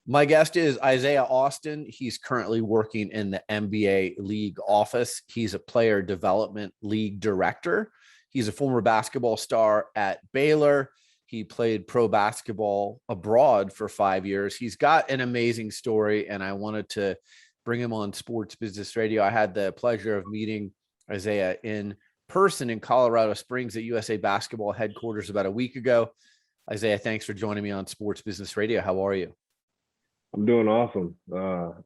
My guest is Isaiah Austin. He's currently working in the NBA League office. He's a player development league director. He's a former basketball star at Baylor. He played pro basketball abroad for 5 years. He's got an amazing story, and I wanted to bring him on Sports Business Radio. I had the pleasure of meeting Isaiah in person in Colorado Springs at USA Basketball headquarters about a week ago. Isaiah, thanks for joining me on Sports Business Radio. How are you? I'm doing awesome.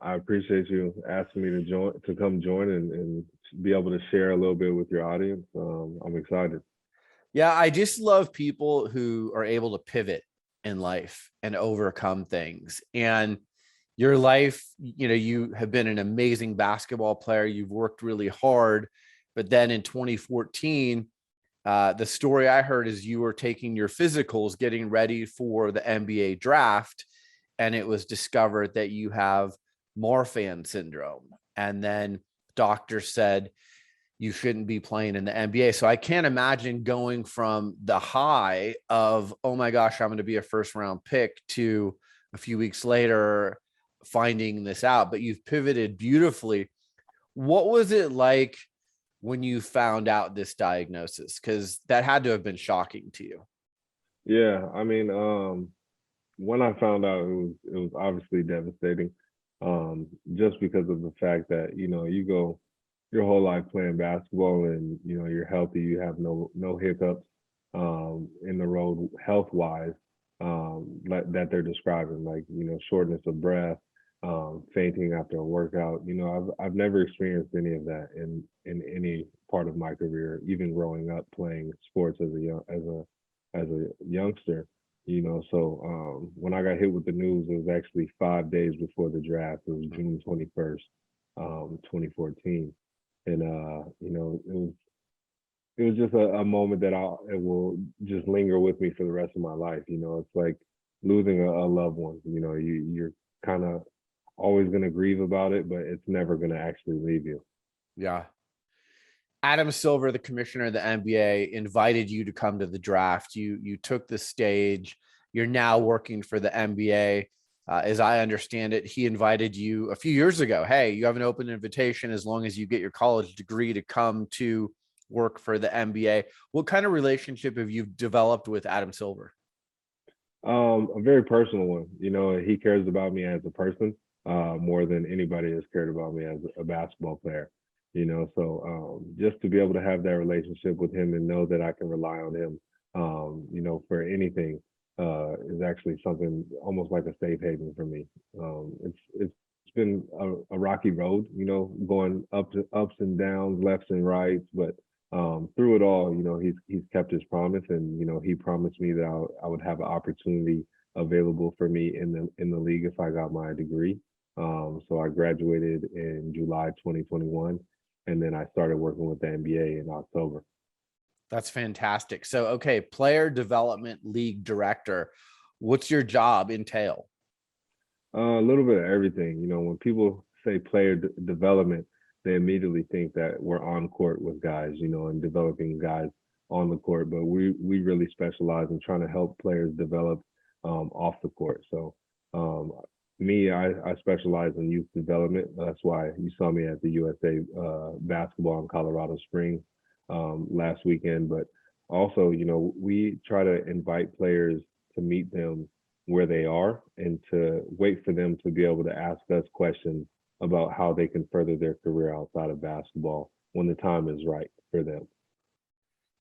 I appreciate you asking me to come join and be able to share a little bit with your audience. I'm excited. Yeah, I just love people who are able to pivot in life and overcome things. And your life, you have been an amazing basketball player. You've worked really hard. But then in 2014, the story I heard is you were taking your physicals, getting ready for the NBA draft, and it was discovered that you have Marfan Syndrome. And then doctors said you shouldn't be playing in the NBA. So I can't imagine going from the high of, oh my gosh, I'm going to be a first round pick, to a few weeks later finding this out. But you've pivoted beautifully. What was it like when you found out this diagnosis? Because that had to have been shocking to you. Yeah, I mean, when I found out, it was obviously devastating, just because of the fact that you go your whole life playing basketball and you're healthy, you have no hiccups in the road health wise, that they're describing, like shortness of breath, fainting after a workout. I've never experienced any of that in any part of my career, even growing up playing sports as a youngster. So when I got hit with the news, it was actually 5 days before the draft. It was June 21st, 2014, and it was just a moment that it will just linger with me for the rest of my life. It's like losing a loved one. You're kind of always going to grieve about it, but it's never going to actually leave you. Yeah. Adam Silver, the commissioner of the NBA, invited you to come to the draft. You took the stage. You're now working for the NBA. As I understand it, he invited you a few years ago. Hey, you have an open invitation as long as you get your college degree to come to work for the NBA. What kind of relationship have you developed with Adam Silver? A very personal one. He cares about me as a person more than anybody has cared about me as a basketball player. So just to be able to have that relationship with him and know that I can rely on him, for anything, is actually something almost like a safe haven for me. It's been a rocky road, going ups and downs, lefts and rights, but through it all, he's kept his promise, and he promised me that I would have an opportunity available for me in the league if I got my degree. So I graduated in July 2021. And then I started working with the NBA in October. That's fantastic. So, okay, player development league director, what's your job entail? A little bit of everything. When people say player development, they immediately think that we're on court with guys, and developing guys on the court. But we really specialize in trying to help players develop off the court. So I specialize in youth development. That's why you saw me at the USA basketball in Colorado Springs last weekend. But also, we try to invite players to meet them where they are and to wait for them to be able to ask us questions about how they can further their career outside of basketball when the time is right for them.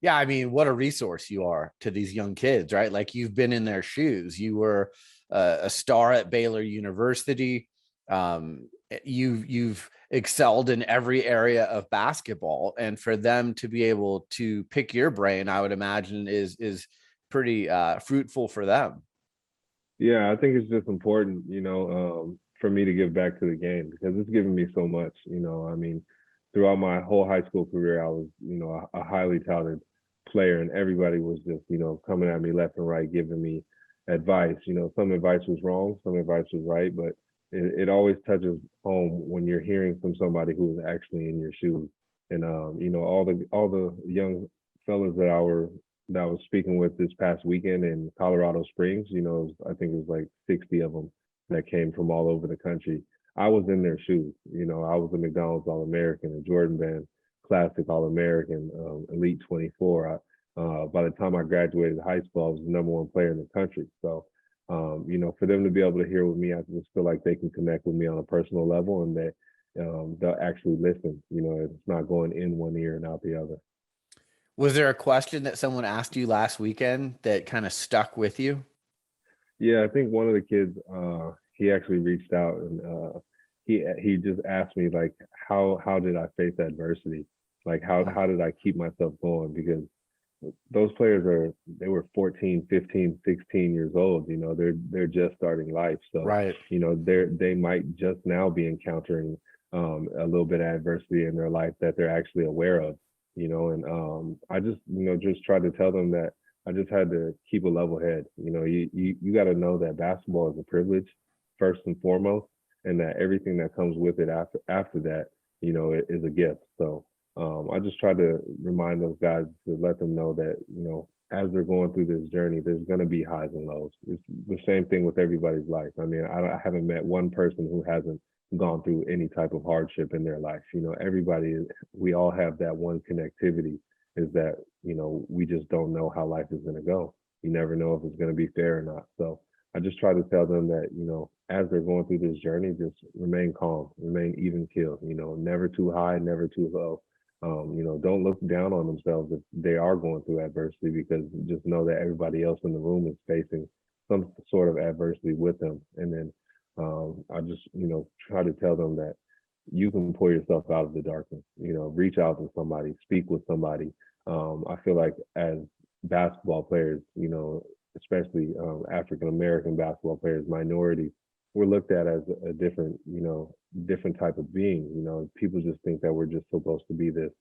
Yeah, I mean, what a resource you are to these young kids, right? Like, you've been in their shoes. You were a star at Baylor University. You've excelled in every area of basketball, and for them to be able to pick your brain, I would imagine is pretty fruitful for them. Yeah, I think it's just important, for me to give back to the game because it's given me so much. I mean, throughout my whole high school career, I was, a highly touted player, and everybody was just, coming at me left and right, giving me advice. Some advice was wrong, some advice was right, but it always touches home when you're hearing from somebody who is actually in your shoes. And all the young fellas that I was speaking with this past weekend in Colorado Springs, I think it was like 60 of them that came from all over the country. I was in their shoes. I was a McDonald's All-American, a Jordan Band Classic All-American, Elite 24. By the time I graduated high school, I was the number one player in the country. So, for them to be able to hear with me, I just feel like they can connect with me on a personal level, and that they'll actually listen. It's not going in one ear and out the other. Was there a question that someone asked you last weekend that kind of stuck with you? Yeah, I think one of the kids, he actually reached out, and he just asked me, like, how did I face adversity? Like, how did I keep myself going? Because those players they were 14, 15, 16 years old. They're just starting life. So, Right. they might just now be encountering a little bit of adversity in their life that they're actually aware of, and I just, just try to tell them that I just had to keep a level head. You got to know that basketball is a privilege first and foremost, and that everything that comes with it after that, it is a gift. So I just try to remind those guys to let them know that, as they're going through this journey, there's going to be highs and lows. It's the same thing with everybody's life. I mean, I haven't met one person who hasn't gone through any type of hardship in their life. We all have that one connectivity, is that, we just don't know how life is going to go. You never know if it's going to be fair or not. So I just try to tell them that, as they're going through this journey, just remain calm, remain even keeled, never too high, never too low. Don't look down on themselves if they are going through adversity, because just know that everybody else in the room is facing some sort of adversity with them. And then I just, try to tell them that you can pull yourself out of the darkness, reach out to somebody, speak with somebody. I feel like as basketball players, especially African American basketball players, minorities, we're looked at as a different, different type of being. People just think that we're just supposed to be this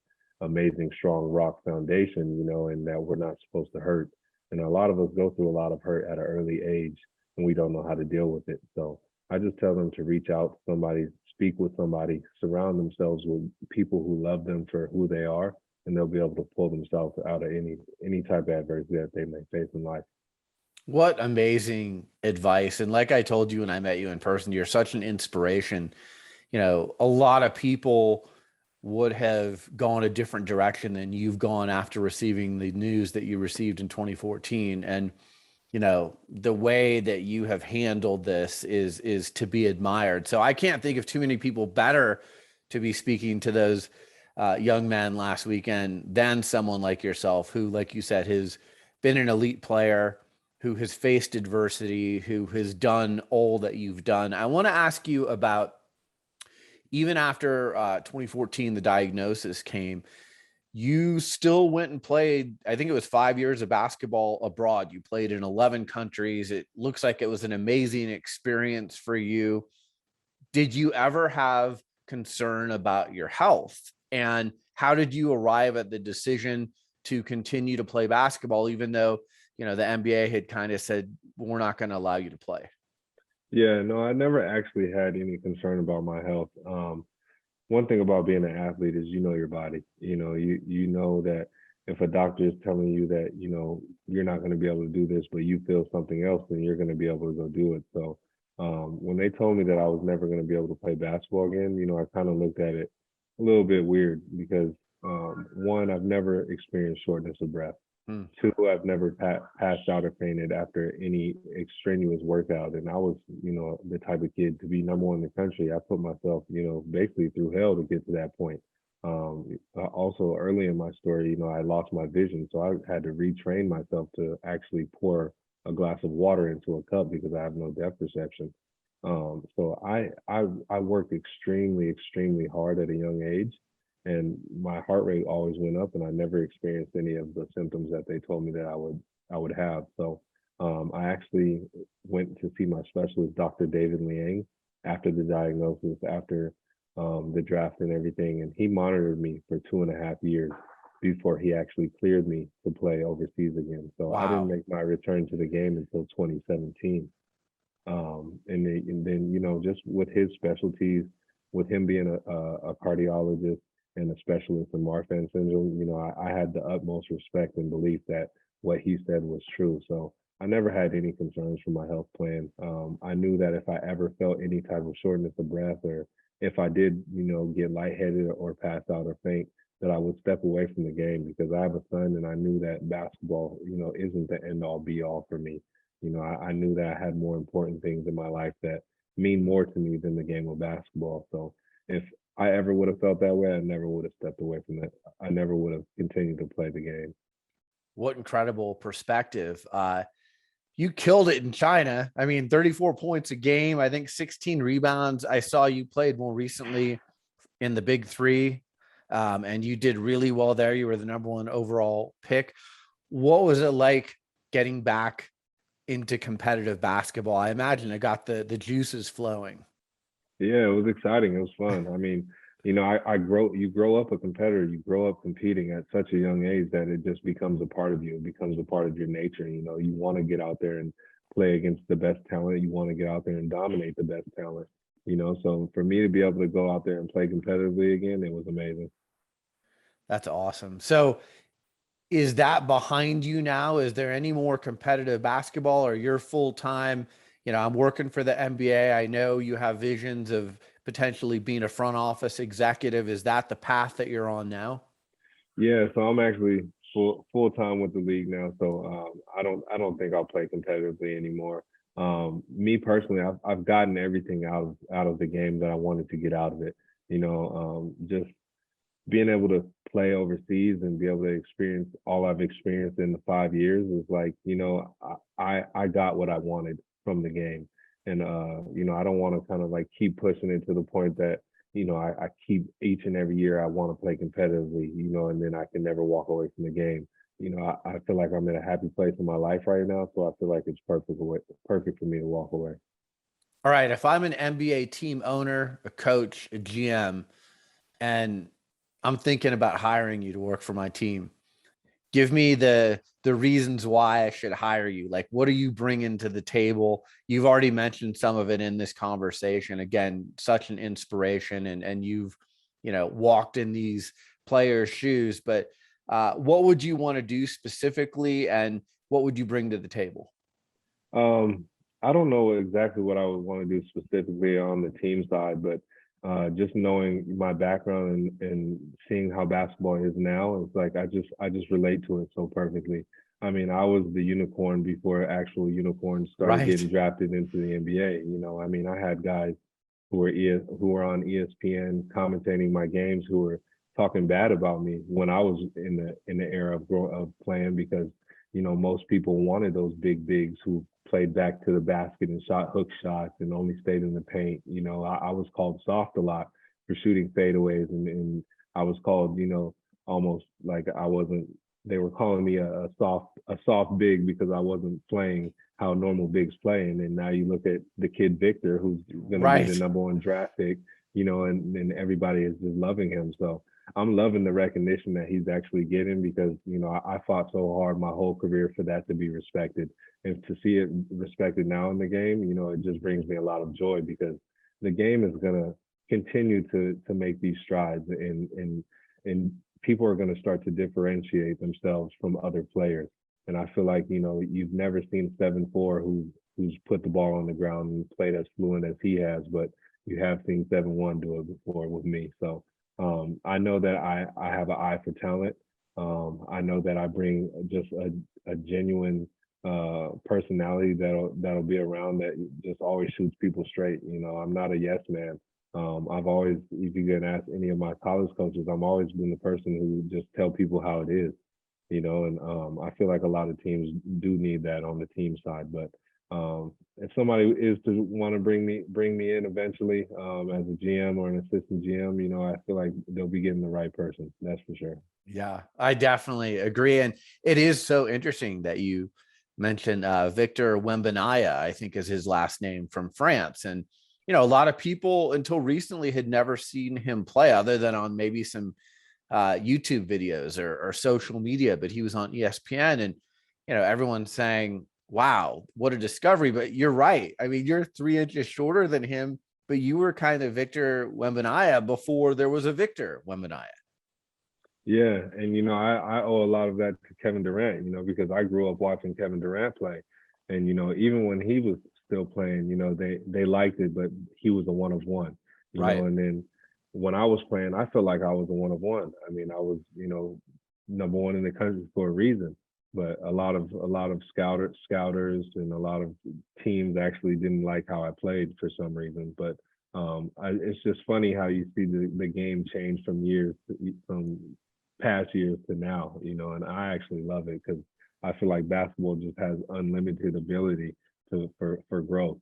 amazing, strong rock foundation, and that we're not supposed to hurt. And a lot of us go through a lot of hurt at an early age, and we don't know how to deal with it. So I just tell them to reach out to somebody, speak with somebody, surround themselves with people who love them for who they are, and they'll be able to pull themselves out of any type of adversity that they may face in life. What amazing advice. And like I told you when I met you in person, you're such an inspiration. A lot of people would have gone a different direction than you've gone after receiving the news that you received in 2014. And, the way that you have handled this is to be admired. So I can't think of too many people better to be speaking to those young men last weekend than someone like yourself, who, like you said, has been an elite player, who has faced adversity, who has done all that you've done. I want to ask you about, even after 2014, the diagnosis came, you still went and played, I think it was 5 years of basketball abroad. You played in 11 countries. It looks like it was an amazing experience for you. Did you ever have concern about your health? And how did you arrive at the decision to continue to play basketball, even though, the NBA had kind of said, we're not going to allow you to play? Yeah, no, I never actually had any concern about my health. One thing about being an athlete is, your body. You know that if a doctor is telling you that, you're not going to be able to do this, but you feel something else, then you're going to be able to go do it. So when they told me that I was never going to be able to play basketball again, I kind of looked at it a little bit weird, because one, I've never experienced shortness of breath. Two, I've never passed out or fainted after any extraneous workout. And I was, the type of kid to be number one in the country. I put myself, basically through hell to get to that point. Also, early in my story, I lost my vision. So I had to retrain myself to actually pour a glass of water into a cup because I have no depth perception. So I worked extremely, extremely hard at a young age, and my heart rate always went up, and I never experienced any of the symptoms that they told me that I would have. So I actually went to see my specialist, Dr. David Liang, after the diagnosis, after the draft and everything, and he monitored me for 2.5 years before he actually cleared me to play overseas again. So I didn't Wow. make my return to the game until 2017. And then, just with his specialties, with him being a cardiologist and a specialist in Marfan Syndrome, I had the utmost respect and belief that what he said was true. So I never had any concerns for my health plan. I knew that if I ever felt any type of shortness of breath, or if I did, get lightheaded or pass out or faint, that I would step away from the game, because I have a son and I knew that basketball, isn't the end all be all for me. I knew that I had more important things in my life that mean more to me than the game of basketball. So if I ever would have felt that way, I never would have stepped away from that. I never would have continued to play the game. What incredible perspective. You killed it in China. I mean, 34 points a game, I think 16 rebounds. I saw you played more recently in the Big Three, and you did really well there. You were the #1 overall pick. What was it like getting back into competitive basketball? I imagine it got the juices flowing. Yeah, it was exciting. It was fun. I mean, you grow up a competitor, you grow up competing at such a young age that it just becomes a part of you. It becomes a part of your nature. You want to get out there and play against the best talent. You want to get out there and dominate the best talent. So for me to be able to go out there and play competitively again, it was amazing. That's awesome. So is that behind you now? Is there any more competitive basketball, or you're full time? I'm working for the NBA. I know you have visions of potentially being a front office executive. Is that the path that you're on now? Yeah, so I'm actually full time with the league now. So I don't think I'll play competitively anymore. Me personally, I've gotten everything out of the game that I wanted to get out of it. Just being able to play overseas and be able to experience all I've experienced in the 5 years is like, I got what I wanted from the game. And I don't want to kind of like keep pushing it to the point that, I keep each and every year I want to play competitively, and then I can never walk away from the game. I feel like I'm in a happy place in my life right now. So I feel like it's perfect for me to walk away. All right. If I'm an NBA team owner, a coach, a GM, and I'm thinking about hiring you to work for my team, give me the reasons why I should hire you. Like, what are you bringing to the table? You've already mentioned some of it in this conversation. Again, such an inspiration, and you've walked in these players' shoes. But what would you want to do specifically, and what would you bring to the table? Um, I don't know exactly what I would want to do specifically on the team side, but just knowing my background and seeing how basketball is now, it's like I just relate to it so perfectly. I mean, I was the unicorn before actual unicorns started Right. getting drafted into the NBA. I mean, I had guys who were on ESPN commentating my games who were talking bad about me when I was in the era of playing, because most people wanted those big bigs who played back to the basket and shot hook shots and only stayed in the paint. I was called soft a lot for shooting fadeaways, and I was called, almost like I wasn't. They were calling me a soft big because I wasn't playing how normal bigs play. And then now you look at the kid Victor, who's going to be the Right. #1 draft pick, and everybody is just loving him. So I'm loving the recognition that he's actually getting, because I fought so hard my whole career for that to be respected, and to see it respected now in the game. It just brings me a lot of joy, because the game is gonna continue to make these strides, and people are going to start to differentiate themselves from other players. And I feel like you've never seen 7'4" who's put the ball on the ground and played as fluent as he has, but you have seen 7'1" do it before with me. So I know that I have an eye for talent. I know that I bring just a genuine personality that'll be around, that just always shoots people straight. I'm not a yes man. I've always, if you can ask any of my college coaches, I've always been the person who just tell people how it is. And I feel like a lot of teams do need that on the team side. But if somebody is to want to bring me in eventually, as a GM or an assistant GM, I feel like they'll be getting the right person. That's for sure. Yeah, I definitely agree. And it is so interesting that you mentioned Victor Wembanyama, I think is his last name, from France. And, a lot of people until recently had never seen him play other than on maybe some YouTube videos or social media, but he was on ESPN, and, everyone's saying, wow, what a discovery. But you're right. I mean, you're 3 inches shorter than him, but you were kind of Victor Wembanyama before there was a Victor Wembanyama. Yeah, and I owe a lot of that to Kevin Durant, because I grew up watching Kevin Durant play, And, even when he was still playing, they liked it, but he was a one of one, Right. and then when I was playing, I felt like I was a one of one. I mean, I was, number one in the country for a reason. But a lot of scouters and a lot of teams actually didn't like how I played for some reason. But it's just funny how you see the game change from past years to now, and I actually love it because I feel like basketball just has unlimited ability for growth.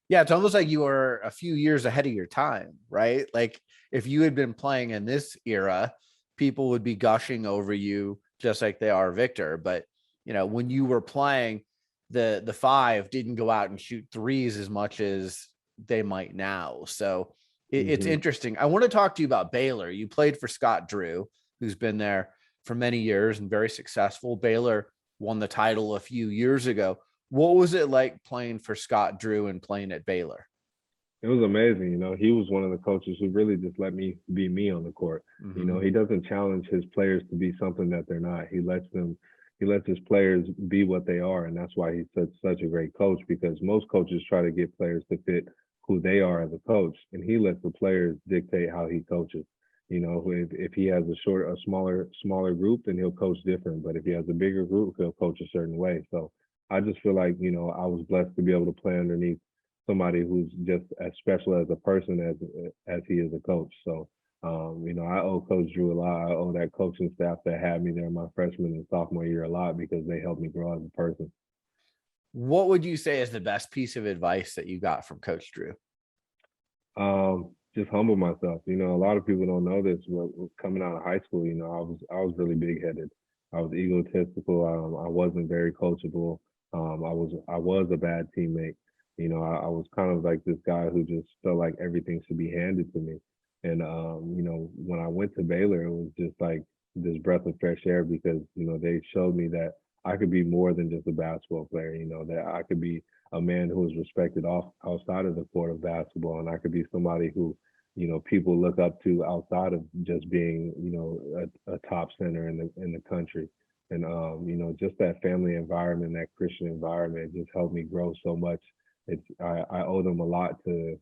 Yeah, it's almost like you were a few years ahead of your time, right? Like if you had been playing in this era, people would be gushing over you just like they are Victor. But when you were playing, the five didn't go out and shoot threes as much as they might now. So it's Hmm. interesting. I want to talk to you about Baylor. You played for Scott Drew, who's been there for many years and very successful. Baylor won the title a few years ago. What was it like playing for Scott Drew and playing at Baylor? It was amazing. He was one of the coaches who really just let me be me on the court. Mm-hmm. He doesn't challenge his players to be something that they're not. He lets his players be what they are, and that's why he's such a great coach. Because most coaches try to get players to fit who they are as a coach, and he lets the players dictate how he coaches. If he has a smaller group, then he'll coach different. But if he has a bigger group, he'll coach a certain way. So I just feel like I was blessed to be able to play underneath somebody who's just as special as a person as he is a coach. So, I owe Coach Drew a lot. I owe that coaching staff that had me there my freshman and sophomore year a lot because they helped me grow as a person. What would you say is the best piece of advice that you got from Coach Drew? Just humble myself. A lot of people don't know this, but coming out of high school, I was really big headed. I was egotistical. I wasn't very coachable. I was a bad teammate. I was kind of like this guy who just felt like everything should be handed to me. And when I went to Baylor, it was just like this breath of fresh air because they showed me that I could be more than just a basketball player. That I could be a man who is respected outside of the court of basketball, and I could be somebody who people look up to outside of just being a top center in the country. And just that family environment, that Christian environment, just helped me grow so much. I owe them a lot to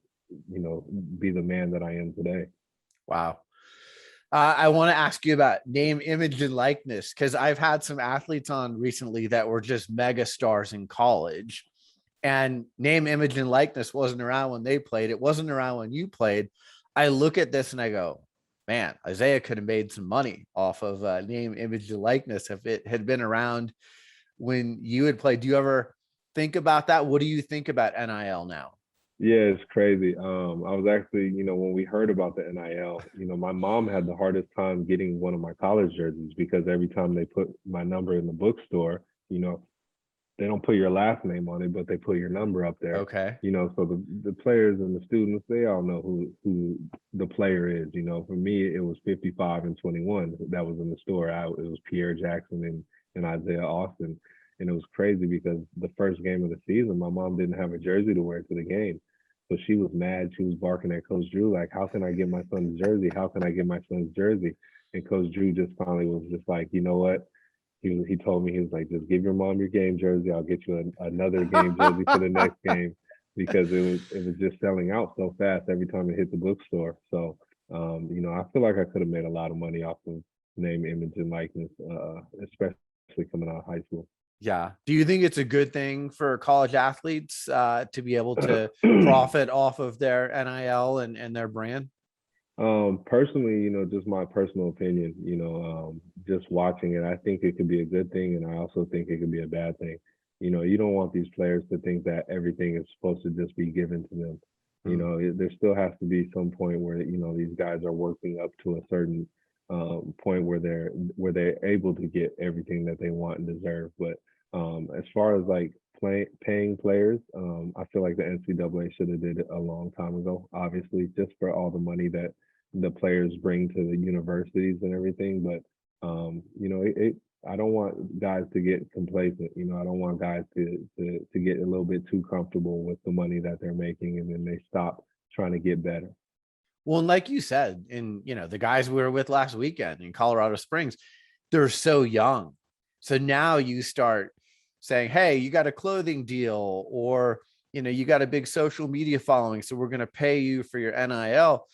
be the man that I am today. Wow. I want to ask you about name, image, and likeness because I've had some athletes on recently that were just mega stars in college. And name, image, and likeness wasn't around when they played. It wasn't around when you played. I look at this and I go, man, Isaiah could have made some money off of name, image, and likeness if it had been around when you had played. Do you ever think about that? What do you think about NIL now? Yeah, it's crazy. I was actually, when we heard about the NIL, my mom had the hardest time getting one of my college jerseys because every time they put my number in the bookstore, they don't put your last name on it, but they put your number up there. Okay. So the players and the students, they all know who the player is. For me, it was 55 and 21 that was in the store. It was Pierre Jackson and Isaiah Austin. And it was crazy because the first game of the season, my mom didn't have a jersey to wear to the game. So she was mad. She was barking at Coach Drew, like, how can I get my son's jersey? How can I get my son's jersey? And Coach Drew just finally was just like, you know what? He told me, he was like, just give your mom your game jersey. I'll get you another game jersey for the next game because it was just selling out so fast every time it hit the bookstore. So I feel like I could have made a lot of money off of name, image, and likeness, especially coming out of high school. Yeah. Do you think it's a good thing for college athletes to be able to profit off of their NIL and their brand? Personally, just my personal opinion, just watching it, I think it could be a good thing, and I also think it could be a bad thing. You don't want these players to think that everything is supposed to just be given to them. There still has to be some point where these guys are working up to a certain point where they're able to get everything that they want and deserve. But as far as like paying players, I feel like the NCAA should have did it a long time ago. Obviously, just for all the money that the players bring to the universities and everything. But I don't want guys to get complacent. I don't want guys to get a little bit too comfortable with the money that they're making, and then they stop trying to get better. Well, and like you said, and the guys we were with last weekend in Colorado Springs, they're so young. So now you start saying, hey, you got a clothing deal, or, you got a big social media following, so we're going to pay you for your NIL.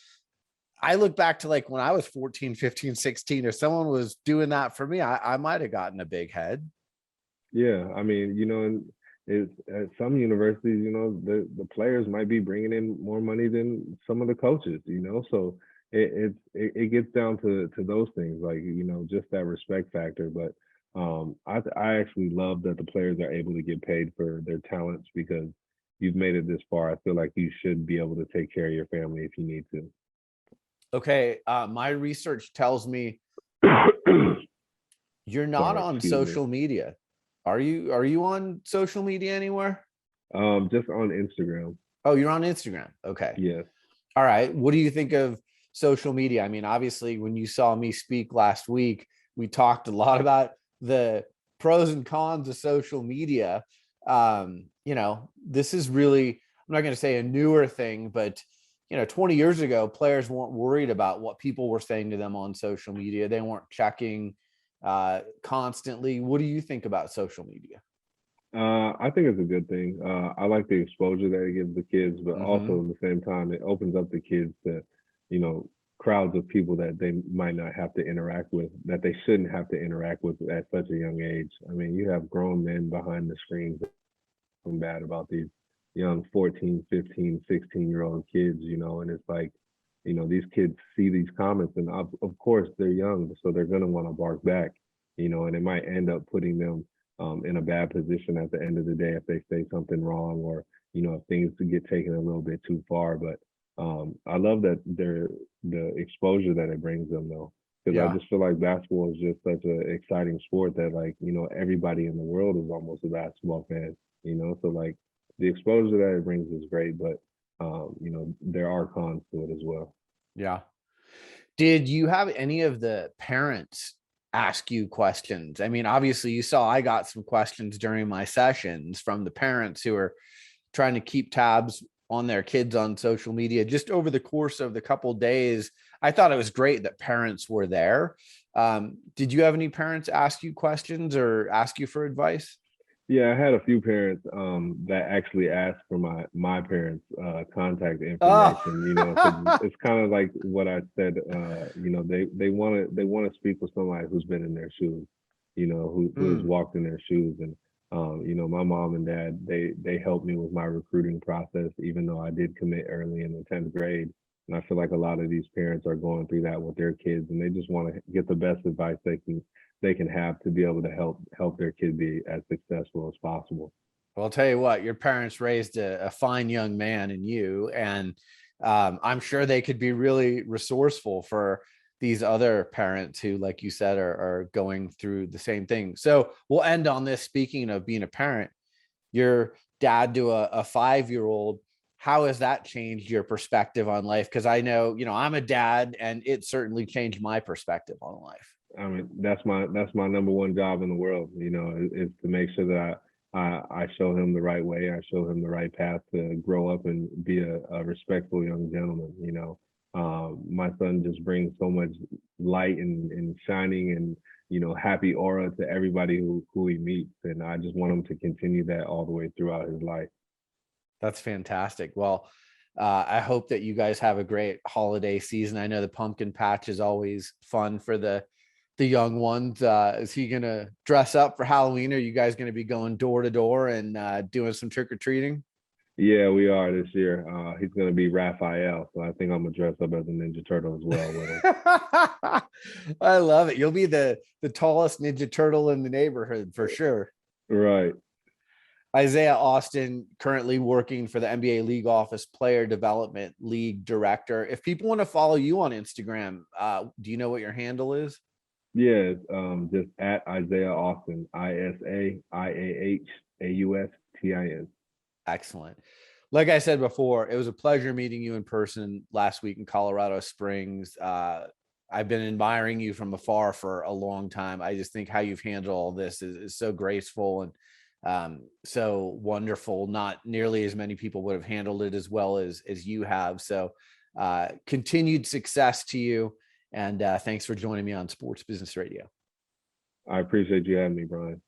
I look back to like when I was 14, 15, 16, if someone was doing that for me, I might have gotten a big head. Yeah, I mean, and it's at some universities, the players might be bringing in more money than some of the coaches, so it gets down to those things, like, just that respect factor. But I actually love that the players are able to get paid for their talents, because you've made it this far. I feel like you should be able to take care of your family if you need to. Okay, my research tells me you're not Sorry, on excuse me. social media. Are you on social media anywhere? Just on Instagram. Oh, you're on Instagram. Okay. Yes. All right. What do you think of social media? I mean, obviously, when you saw me speak last week, we talked a lot about the pros and cons of social media. This is really, I'm not going to say a newer thing, but 20 years ago, players weren't worried about what people were saying to them on social media. They weren't checking constantly. What do you think about social media? I think it's a good thing. I like the exposure that it gives the kids, but Mm-hmm. also at the same time, it opens up the kids to, you know, crowds of people that they might not have to interact with, that they shouldn't have to interact with at such a young age. I mean, you have grown men behind the screens talking bad about these young 14, 15, 16-year-old kids, and it's like, these kids see these comments, and of course they're young, so they're going to want to bark back, and it might end up putting them in a bad position at the end of the day if they say something wrong, or if things get taken a little bit too far. But I love that the exposure that it brings them, though, because I Yeah. just feel like basketball is just such an exciting sport that, like, everybody in the world is almost a basketball fan. So like the exposure that it brings is great, but there are cons to it as well. Yeah. Did you have any of the parents ask you questions? I mean, obviously, you saw I got some questions during my sessions from the parents who are trying to keep tabs on their kids on social media. Just over the course of the couple of days, I thought it was great that parents were there. Did you have any parents ask you questions or ask you for advice? Yeah, I had a few parents that actually asked for my parents' contact Oh, information. Because it's kind of like what I said. They want to speak with somebody who's been in their shoes. Who has mm, walked in their shoes. And my mom and dad, they helped me with my recruiting process, even though I did commit early in the 10th grade. And I feel like a lot of these parents are going through that with their kids, and they just want to get the best advice they can have to be able to help their kid be as successful as possible. well, I'll tell you what, your parents raised a fine young man in you, and I'm sure they could be really resourceful for these other parents who, like you said, are going through the same thing. So we'll end on this. Speaking of being a parent, your dad to a 5-year-old, how has that changed your perspective on life? Because I know, I'm a dad, and it certainly changed my perspective on life. I mean, that's my number one job in the world. Is to make sure that I show him the right way. I show him the right path to grow up and be a respectful young gentleman. My son just brings so much light and shining and happy aura to everybody who he meets, and I just want him to continue that all the way throughout his life. That's fantastic. Well, I hope that you guys have a great holiday season. I know the pumpkin patch is always fun for the young ones. Is he gonna dress up for Halloween? Are you guys gonna be going door to door and doing some trick or treating? Yeah, we are this year. He's gonna be Raphael, so I think I'm gonna dress up as a Ninja Turtle as well with him. I love it. You'll be the tallest Ninja Turtle in the neighborhood for sure. Right. Isaiah Austin, currently working for the NBA League Office Player Development League Director. If people want to follow you on Instagram, do you know what your handle is? Yeah, just at Isaiah Austin, ISAIAHAUSTIN. Excellent. Like I said before, it was a pleasure meeting you in person last week in Colorado Springs. I've been admiring you from afar for a long time. I just think how you've handled all this is so graceful and so wonderful. Not nearly as many people would have handled it as well as you have. So continued success to you. And thanks for joining me on Sports Business Radio. I appreciate you having me, Brian.